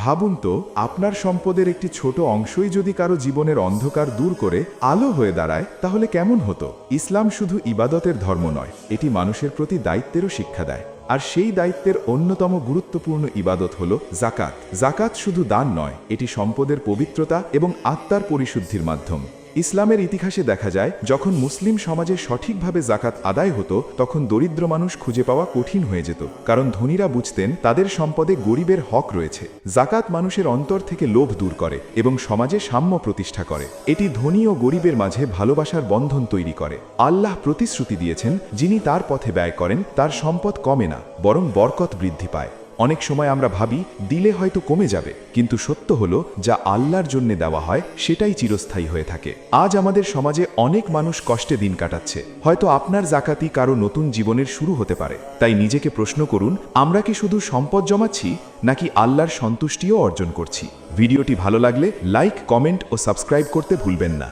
ভাবুন তো, আপনার সম্পদের একটি ছোট অংশই যদি কারো জীবনের অন্ধকার দূর করে আলো হয়ে দাঁড়ায়, তাহলে কেমন হতো? ইসলাম শুধু ইবাদতের ধর্ম নয়, এটি মানুষের প্রতি দায়িত্বেরও শিক্ষা দেয়। আর সেই দায়িত্বের অন্যতম গুরুত্বপূর্ণ ইবাদত হল জাকাত। জাকাত শুধু দান নয়, এটি সম্পদের পবিত্রতা এবং আত্মার পরিশুদ্ধির মাধ্যম। ইসলামের ইতিহাসে দেখা যায়, যখন মুসলিম সমাজে সঠিকভাবে জাকাত আদায় হতো, তখন দরিদ্র মানুষ খুঁজে পাওয়া কঠিন হয়ে যেত, কারণ ধনীরা বুঝতেন তাদের সম্পদে গরিবের হক রয়েছে। জাকাত মানুষের অন্তর থেকে লোভ দূর করে এবং সমাজে সাম্য প্রতিষ্ঠা করে। এটি ধনী ও গরিবের মাঝে ভালোবাসার বন্ধন তৈরি করে। আল্লাহ প্রতিশ্রুতি দিয়েছেন, যিনি তার পথে ব্যয় করেন তার সম্পদ কমে না, বরং বরকত বৃদ্ধি পায়। অনেক সময় আমরা ভাবি দিলে হয়তো কমে যাবে, কিন্তু সত্য হলো, যা আল্লাহর জন্য দেওয়া হয় সেটাই চিরস্থায়ী হয়ে থাকে। আজ আমাদের সমাজে অনেক মানুষ কষ্টে দিন কাটাচ্ছে। হয়তো আপনার জাকাতই কারো নতুন জীবনের শুরু হতে পারে। তাই নিজেকে প্রশ্ন করুন, আমরা কি শুধু সম্পদ জমাচ্ছি, নাকি আল্লাহর সন্তুষ্টিও অর্জন করছি? ভিডিওটি ভালো লাগলে লাইক, কমেন্ট ও সাবস্ক্রাইব করতে ভুলবেন না।